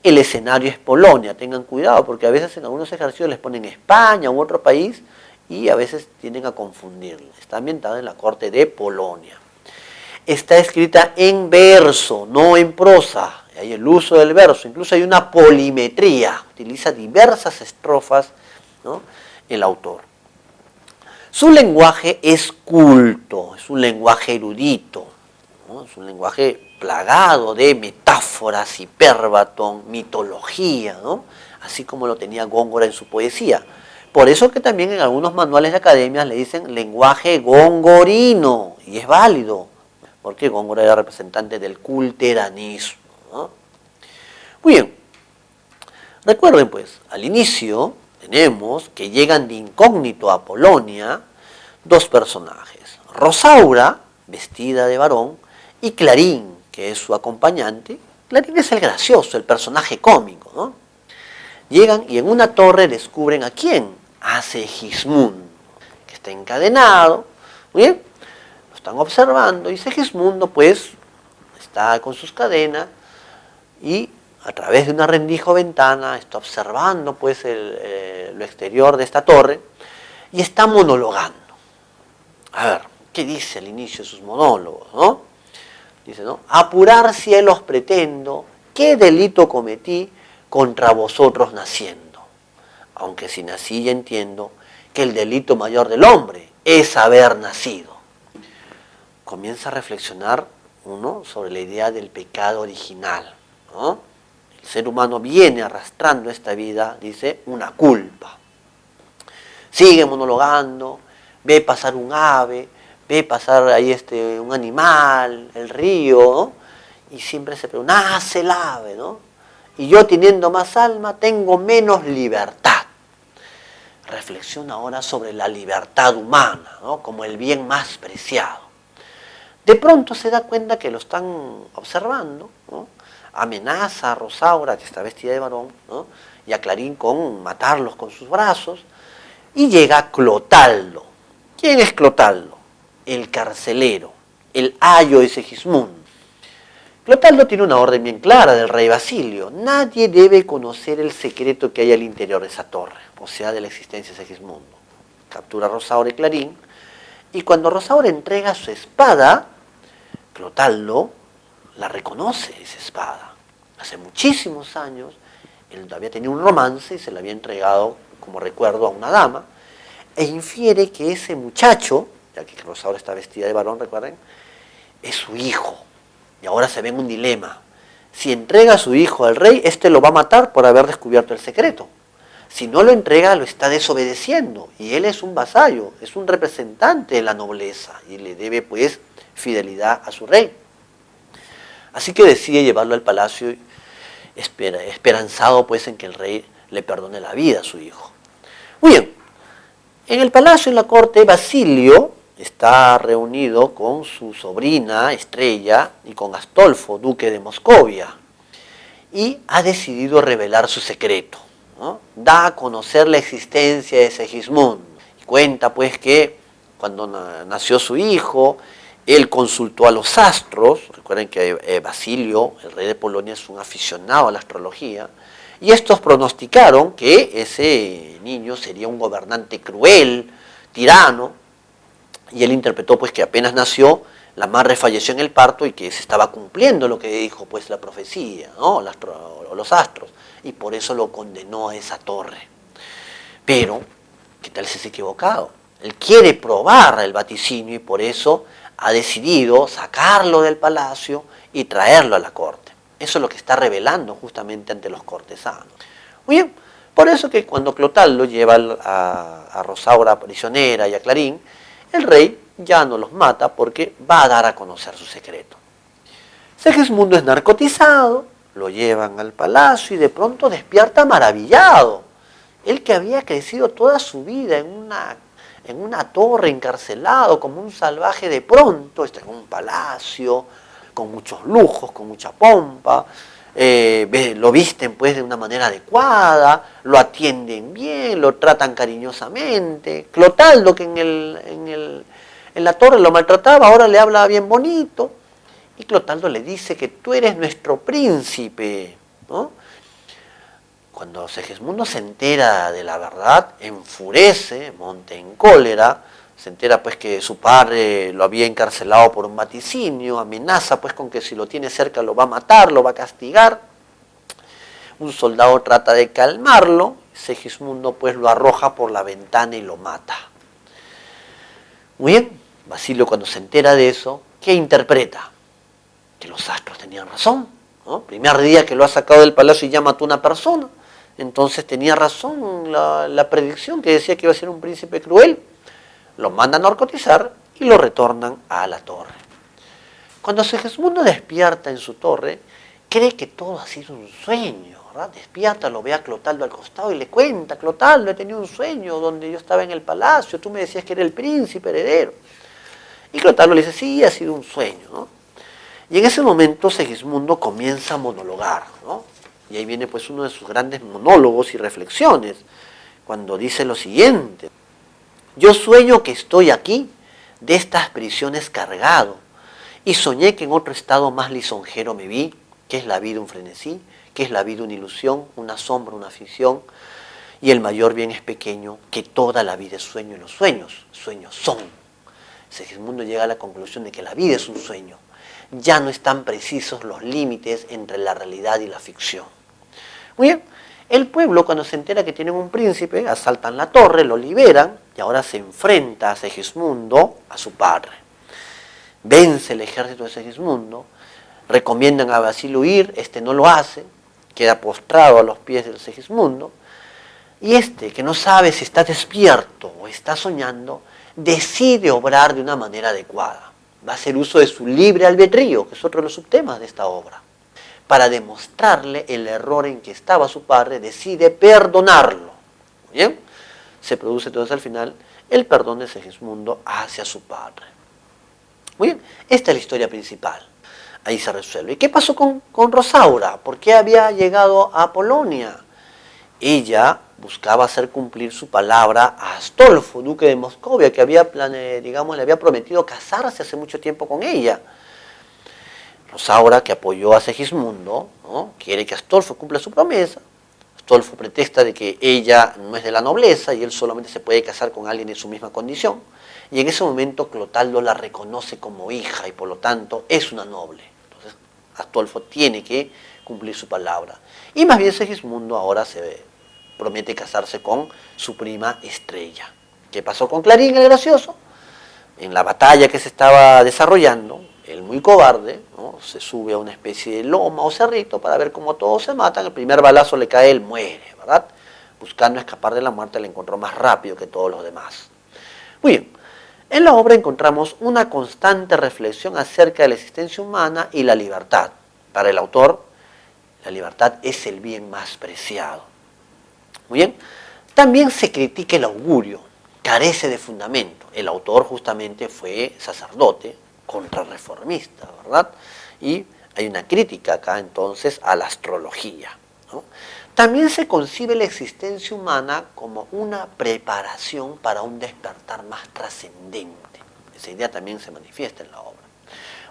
El escenario es Polonia, tengan cuidado porque a veces en algunos ejercicios les ponen España u otro país y a veces tienden a confundirlo. Está ambientada en la corte de Polonia. Está escrita en verso, no en prosa. Hay el uso del verso, incluso hay una polimetría, utiliza diversas estrofas, ¿no? El autor. Su lenguaje es culto, es un lenguaje erudito, ¿no? Es un lenguaje plagado de metáforas, hipérbaton, mitología, ¿no? Así como lo tenía Góngora en su poesía. Por eso que también en algunos manuales de academias le dicen lenguaje gongorino, y es válido, porque Góngora era representante del culteranismo, ¿no? Muy bien, recuerden pues, al inicio tenemos que llegan de incógnito a Polonia 2 personajes, Rosaura, vestida de varón, y Clarín, que es su acompañante. Clarín es el gracioso, el personaje cómico, ¿no? Llegan y en una torre descubren ¿a quién? A Segismundo, que está encadenado. Muy bien, lo están observando y Segismundo pues está con sus cadenas y a través de una rendija o ventana está observando pues lo exterior de esta torre y está monologando. A ver, ¿qué dice al inicio de sus monólogos, no? Dice, ¿no? Apurar cielos pretendo, ¿qué delito cometí contra vosotros naciendo? Aunque si nací ya entiendo que el delito mayor del hombre es haber nacido. Comienza a reflexionar uno sobre la idea del pecado original, ¿no? El ser humano viene arrastrando esta vida, dice, una culpa. Sigue monologando, ve pasar un ave, ve pasar ahí un animal, el río, ¿no? Y siempre se pregunta, nace el ave, ¿no? Y yo teniendo más alma tengo menos libertad. Reflexiona ahora sobre la libertad humana, ¿no? Como el bien más preciado. De pronto se da cuenta que lo están observando, ¿no? Amenaza a Rosaura, que está vestida de varón, ¿no? Y a Clarín con matarlos con sus brazos, y llega Clotaldo. ¿Quién es Clotaldo? El carcelero, el ayo de Segismundo. Clotaldo tiene una orden bien clara del rey Basilio. Nadie debe conocer el secreto que hay al interior de esa torre, o sea, de la existencia de Segismundo. Captura a Rosaura y Clarín, y cuando Rosaura entrega su espada, Clotaldo la reconoce, esa espada. Hace muchísimos años, él había tenido un romance y se la había entregado como recuerdo a una dama, e infiere que ese muchacho, ya que Rosaura está vestida de varón, recuerden, es su hijo. Y ahora se ve en un dilema. Si entrega a su hijo al rey, éste lo va a matar por haber descubierto el secreto. Si no lo entrega, lo está desobedeciendo. Y él es un vasallo, es un representante de la nobleza y le debe, pues, fidelidad a su rey. Así que decide llevarlo al palacio, esperanzado, pues, en que el rey le perdone la vida a su hijo. Muy bien. En el palacio, en la corte, Basilio está reunido con su sobrina Estrella y con Astolfo, duque de Moscovia, y ha decidido revelar su secreto, ¿no? Da a conocer la existencia de Segismundo. Y cuenta pues que cuando nació su hijo, él consultó a los astros. Recuerden que Basilio, el rey de Polonia, es un aficionado a la astrología, y estos pronosticaron que ese niño sería un gobernante cruel, tirano, y él interpretó pues que apenas nació, la madre falleció en el parto y que se estaba cumpliendo lo que dijo pues la profecía, ¿no? Los astros, y por eso lo condenó a esa torre. Pero, ¿qué tal si se ha equivocado? Él quiere probar el vaticinio y por eso ha decidido sacarlo del palacio y traerlo a la corte. Eso es lo que está revelando justamente ante los cortesanos. Muy bien, por eso que cuando Clotaldo lleva a Rosaura prisionera y a Clarín, el rey ya no los mata porque va a dar a conocer su secreto. Segismundo es narcotizado, lo llevan al palacio y de pronto despierta maravillado. Él que había crecido toda su vida en una torre, encarcelado como un salvaje, de pronto está en un palacio con muchos lujos, con mucha pompa, lo visten pues de una manera adecuada, lo atienden bien, lo tratan cariñosamente. Clotaldo, que en la torre lo maltrataba, ahora le habla bien bonito, y Clotaldo le dice que tú eres nuestro príncipe, ¿no? Cuando Segismundo se entera de la verdad, enfurece, monta en cólera, se entera pues que su padre lo había encarcelado por un vaticinio, amenaza pues con que si lo tiene cerca lo va a matar, lo va a castigar. Un soldado trata de calmarlo, Segismundo pues lo arroja por la ventana y lo mata. Muy bien, Basilio cuando se entera de eso, ¿qué interpreta? Que los astros tenían razón, ¿no? Primer día que lo ha sacado del palacio y ya mató a una persona, entonces tenía razón la predicción que decía que iba a ser un príncipe cruel. Lo mandan a narcotizar y lo retornan a la torre. Cuando Segismundo despierta en su torre, cree que todo ha sido un sueño, ¿verdad? Despierta, lo ve a Clotaldo al costado y le cuenta: Clotaldo, he tenido un sueño donde yo estaba en el palacio, tú me decías que era el príncipe heredero. Y Clotaldo le dice: sí, ha sido un sueño, ¿no? Y en ese momento Segismundo comienza a monologar, ¿no? Y ahí viene pues uno de sus grandes monólogos y reflexiones, cuando dice lo siguiente: yo sueño que estoy aquí, de estas prisiones cargado, y soñé que en otro estado más lisonjero me vi, que es la vida un frenesí, que es la vida una ilusión, una sombra, una ficción, y el mayor bien es pequeño, que toda la vida es sueño, y los sueños son. Segismundo llega a la conclusión de que la vida es un sueño. Ya no están precisos los límites entre la realidad y la ficción. Muy bien, El pueblo, cuando se entera que tienen un príncipe, asaltan la torre, lo liberan y ahora se enfrenta a Segismundo, a su padre. Vence el ejército de Segismundo, recomiendan a Basilio huir, este no lo hace, queda postrado a los pies del Segismundo, y este, que no sabe si está despierto o está soñando, decide obrar de una manera adecuada. Va a hacer uso de su libre albedrío, que es otro de los subtemas de esta obra. Para demostrarle el error en que estaba su padre, decide perdonarlo. ¿Bien? Se produce entonces al final el perdón de Segismundo hacia su padre. Muy bien, esta es la historia principal. Ahí se resuelve. ¿Y qué pasó con Rosaura? ¿Por qué había llegado a Polonia? Ella buscaba hacer cumplir su palabra a Astolfo, duque de Moscovia, que le había prometido casarse hace mucho tiempo con ella. Rosaura, que apoyó a Segismundo, ¿no?, quiere que Astolfo cumpla su promesa. Astolfo pretexta de que ella no es de la nobleza y él solamente se puede casar con alguien de su misma condición. Y en ese momento Clotaldo la reconoce como hija y por lo tanto es una noble. Entonces Astolfo tiene que cumplir su palabra. Y más bien Segismundo ahora se promete casarse con su prima Estrella. ¿Qué pasó con Clarín el gracioso? En la batalla que se estaba desarrollando, él muy cobarde, ¿no?, se sube a una especie de loma o cerrito para ver cómo todos se matan. El primer balazo le cae, él muere, ¿verdad? Buscando escapar de la muerte, la encontró más rápido que todos los demás. Muy bien, en la obra encontramos una constante reflexión acerca de la existencia humana y la libertad. Para el autor, la libertad es el bien más preciado. Muy bien, también se critica el augurio, carece de fundamento. El autor justamente fue sacerdote, contrarreformista, ¿verdad? Y hay una crítica acá entonces a la astrología, ¿no? También se concibe la existencia humana como una preparación para un despertar más trascendente. Esa idea también se manifiesta en la obra.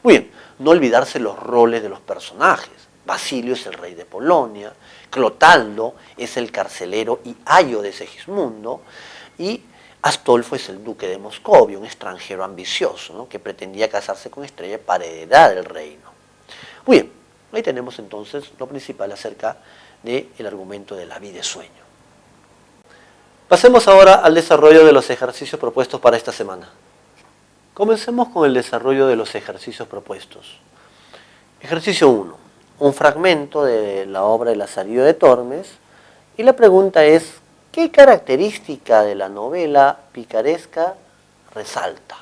Muy bien, no olvidarse los roles de los personajes. Basilio es el rey de Polonia, Clotaldo es el carcelero y ayo de Segismundo, y Astolfo es el duque de Moscovia, un extranjero ambicioso, ¿no?, que pretendía casarse con Estrella para heredar el reino. Muy bien, ahí tenemos entonces lo principal acerca del argumento de la vida y sueño. Pasemos ahora al desarrollo de los ejercicios propuestos para esta semana. Comencemos con el desarrollo de los ejercicios propuestos. Ejercicio 1. Un fragmento de la obra de Lazarillo de Tormes, y la pregunta es: ¿qué característica de la novela picaresca resalta?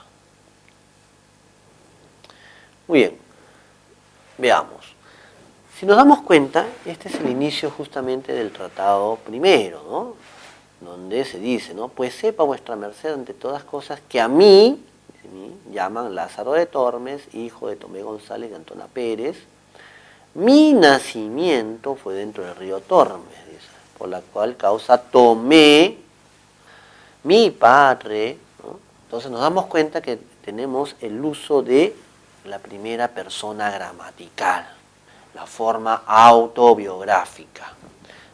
Muy bien, veamos. Si nos damos cuenta, este es el inicio justamente del tratado primero, ¿no?, donde se dice, ¿no?, pues sepa vuestra merced ante todas cosas que a mí llaman Lázaro de Tormes, hijo de Tomé González y Antona Pérez. Mi nacimiento fue dentro del río Tormes, dice, por la cual causa tomé mi padre, ¿no? Entonces nos damos cuenta que tenemos el uso de la primera persona gramatical, la forma autobiográfica.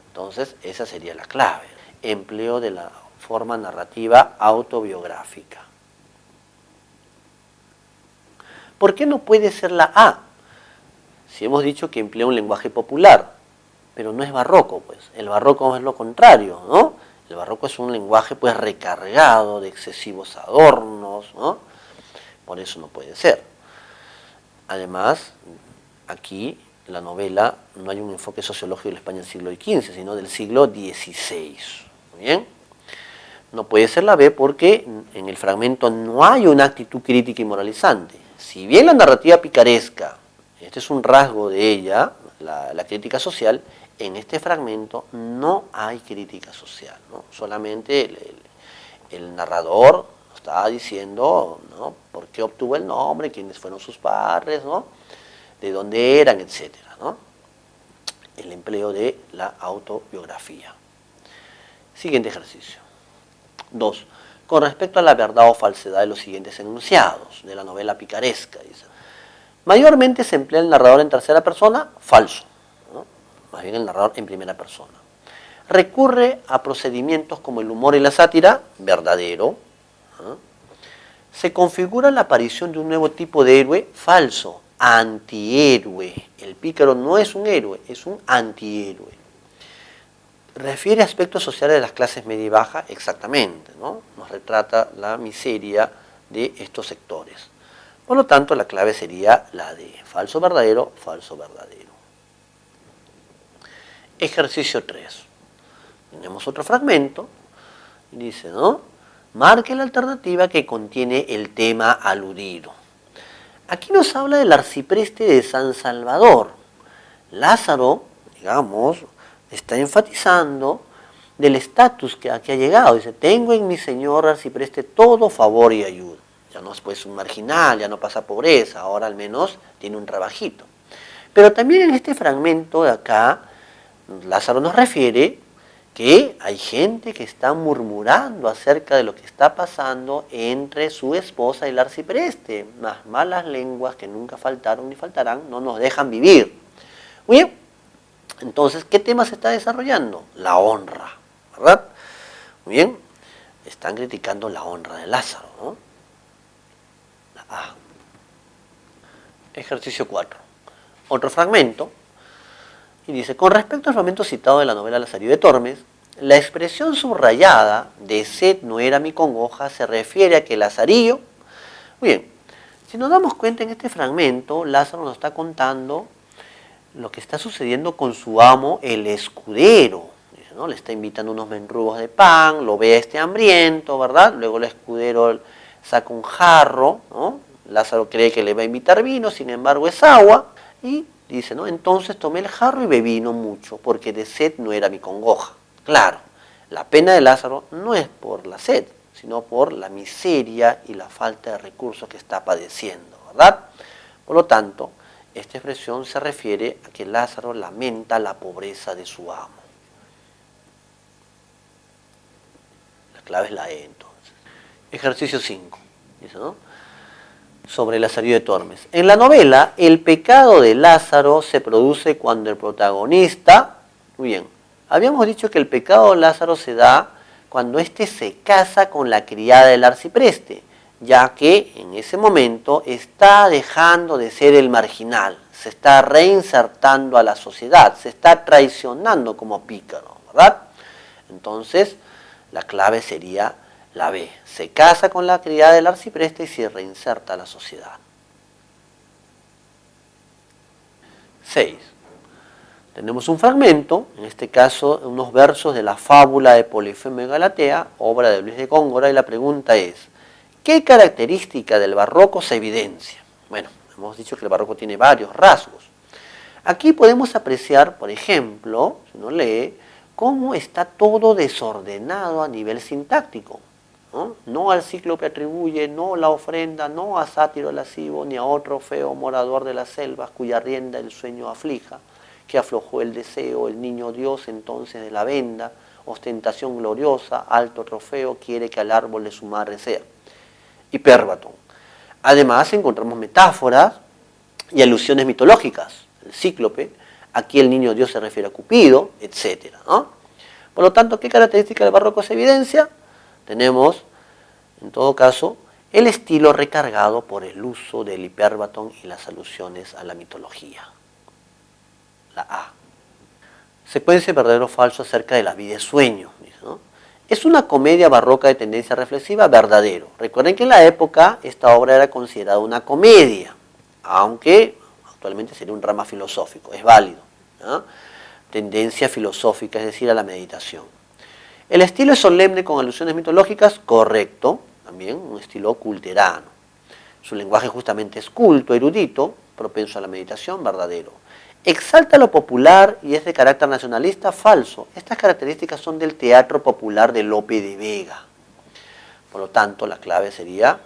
Entonces esa sería la clave, empleo de la forma narrativa autobiográfica. ¿Por qué no puede ser la A? Si hemos dicho que emplea un lenguaje popular, pero no es barroco, pues. El barroco es lo contrario, ¿no? El barroco es un lenguaje pues recargado de excesivos adornos, ¿no? Por eso no puede ser. Además, aquí en la novela no hay un enfoque sociológico de la España del siglo XV, sino del siglo XVI. ¿Bien? No puede ser la B porque en el fragmento no hay una actitud crítica y moralizante. Si bien la narrativa picaresca, este es un rasgo de ella, la crítica social, en este fragmento no hay crítica social, ¿no? Solamente el narrador está diciendo, ¿no?, por qué obtuvo el nombre, quiénes fueron sus padres, ¿no?, de dónde eran, etcétera, ¿no? El empleo de la autobiografía. Siguiente ejercicio. 2. Con respecto a la verdad o falsedad de los siguientes enunciados de la novela picaresca, dice: mayormente se emplea el narrador en tercera persona, falso, ¿no?, más bien el narrador en primera persona. Recurre a procedimientos como el humor y la sátira, verdadero, ¿no? Se configura la aparición de un nuevo tipo de héroe, falso, antihéroe. El pícaro no es un héroe, es un antihéroe. ¿Refiere aspectos sociales de las clases media y baja? Exactamente, ¿no? Nos retrata la miseria de estos sectores. Por lo tanto, la clave sería la de falso verdadero, falso verdadero. Ejercicio 3. Tenemos otro fragmento. Dice, ¿no? Marque la alternativa que contiene el tema aludido. Aquí nos habla del arcipreste de San Salvador. Lázaro, digamos, está enfatizando del estatus que aquí ha llegado. Dice, tengo en mi señor arcipreste todo favor y ayuda. Ya no es pues un marginal, ya no pasa pobreza, ahora al menos tiene un trabajito. Pero también en este fragmento de acá, Lázaro nos refiere que hay gente que está murmurando acerca de lo que está pasando entre su esposa y el arcipreste. Las malas lenguas que nunca faltaron ni faltarán no nos dejan vivir. Muy bien, entonces, ¿qué tema se está desarrollando? La honra, ¿verdad? Muy bien, están criticando la honra de Lázaro, ¿no? La A. Ejercicio 4. Otro fragmento. Y dice, con respecto al fragmento citado de la novela Lazarillo de Tormes, la expresión subrayada de sed no era mi congoja se refiere a que Lazarillo... Muy bien, si nos damos cuenta en este fragmento, Lázaro nos está contando lo que está sucediendo con su amo, el escudero. Dice, ¿no? Le está invitando unos mendrugos de pan, lo ve a este hambriento, ¿verdad? Luego el escudero saca un jarro, ¿no? Lázaro cree que le va a invitar vino, sin embargo es agua, y dice, ¿no? Entonces tomé el jarro y bebí no mucho, porque de sed no era mi congoja. Claro, la pena de Lázaro no es por la sed, sino por la miseria y la falta de recursos que está padeciendo, ¿verdad? Por lo tanto, esta expresión se refiere a que Lázaro lamenta la pobreza de su amo. La clave es la E, entonces. Ejercicio 5. Dice, ¿no? Sobre Lazarillo de Tormes. En la novela, el pecado de Lázaro se produce cuando el protagonista... Muy bien, habíamos dicho que el pecado de Lázaro se da cuando éste se casa con la criada del arcipreste, ya que en ese momento está dejando de ser el marginal, se está reinsertando a la sociedad, se está traicionando como pícaro, ¿verdad? Entonces, la clave sería la B. Se casa con la criada del arcipreste y se reinserta a la sociedad. 6. Tenemos un fragmento, en este caso unos versos de la fábula de Polifemo y Galatea, obra de Luis de Góngora, y la pregunta es, ¿qué característica del barroco se evidencia? Bueno, hemos dicho que el barroco tiene varios rasgos. Aquí podemos apreciar, por ejemplo, si uno lee, cómo está todo desordenado a nivel sintáctico. No al cíclope atribuye, no la ofrenda, no a sátiro lascivo, ni a otro feo morador de las selvas, cuya rienda el sueño aflija, que aflojó el deseo, el niño Dios entonces de la venda, ostentación gloriosa, alto trofeo, quiere que al árbol de su madre sea. Hipérbaton. Además encontramos metáforas y alusiones mitológicas. El cíclope, aquí el niño Dios se refiere a Cupido, etc., ¿no? Por lo tanto, ¿qué característica del barroco se evidencia? Tenemos, en todo caso, el estilo recargado por el uso del hipérbaton y las alusiones a la mitología. La A. Secuencia verdadero o falso acerca de la vida y sueño, ¿no? Es una comedia barroca de tendencia reflexiva, verdadero. Recuerden que en la época esta obra era considerada una comedia, aunque actualmente sería un drama filosófico, es válido, ¿no? Tendencia filosófica, es decir, a la meditación. El estilo es solemne con alusiones mitológicas, correcto, también un estilo culterano. Su lenguaje justamente es culto, erudito, propenso a la meditación, verdadero. Exalta lo popular y es de carácter nacionalista, falso. Estas características son del teatro popular de Lope de Vega. Por lo tanto, la clave sería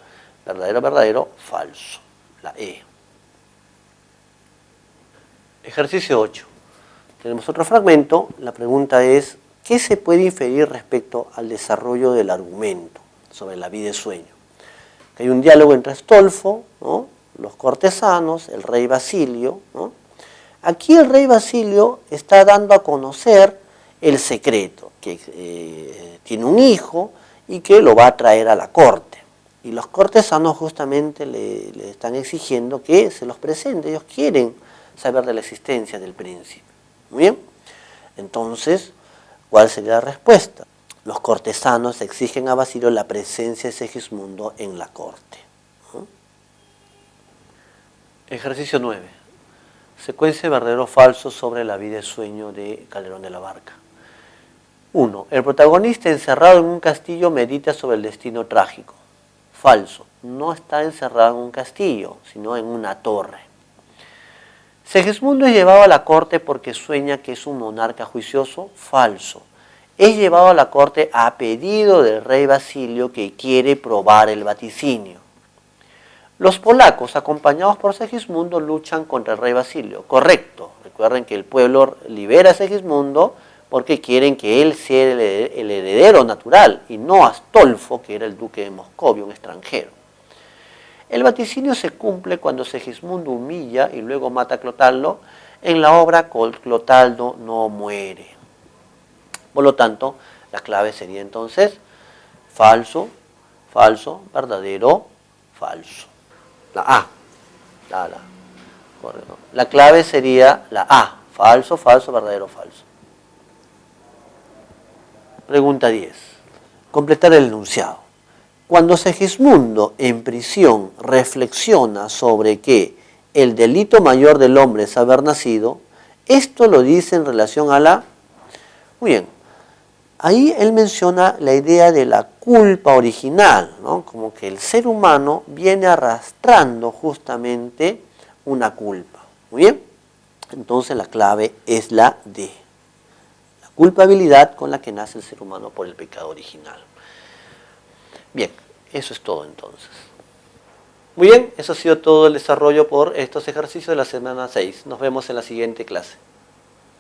verdadero, verdadero, falso. La E. Ejercicio 8. Tenemos otro fragmento. La pregunta es, ¿qué se puede inferir respecto al desarrollo del argumento sobre la vida y sueño? Hay un diálogo entre Astolfo, ¿no?, los cortesanos, el rey Basilio, ¿no? Aquí el rey Basilio está dando a conocer el secreto, que tiene un hijo y que lo va a traer a la corte. Y los cortesanos justamente le están exigiendo que se los presente, ellos quieren saber de la existencia del príncipe. Muy bien, entonces, ¿Cuál sería la respuesta? Los cortesanos exigen a Basilio la presencia de Segismundo en la corte. ¿No? Ejercicio 9. Secuencia verdadero o falso sobre la vida y sueño de Calderón de la Barca. 1. El protagonista encerrado en un castillo medita sobre el destino trágico. Falso. No está encerrado en un castillo, sino en una torre. Segismundo es llevado a la corte porque sueña que es un monarca juicioso. Falso. Es llevado a la corte a pedido del rey Basilio que quiere probar el vaticinio. Los polacos, acompañados por Segismundo, luchan contra el rey Basilio. Correcto. Recuerden que el pueblo libera a Segismundo porque quieren que él sea el heredero natural y no Astolfo, que era el duque de Moscovia, un extranjero. El vaticinio se cumple cuando Segismundo humilla y luego mata a Clotaldo en la obra Clotaldo no muere. Por lo tanto, la clave sería entonces falso, falso, verdadero, falso. La A. Correcto. La clave sería la A. Falso, falso, verdadero, falso. Pregunta 10. Completar el enunciado. Cuando Segismundo en prisión reflexiona sobre que el delito mayor del hombre es haber nacido, esto lo dice en relación a la... Muy bien. Ahí él menciona la idea de la culpa original, ¿no? Como que el ser humano viene arrastrando justamente una culpa. Muy bien. Entonces la clave es la D. La culpabilidad con la que nace el ser humano por el pecado original. Bien, eso es todo entonces. Muy bien, eso ha sido todo el desarrollo por estos ejercicios de la semana 6. Nos vemos en la siguiente clase.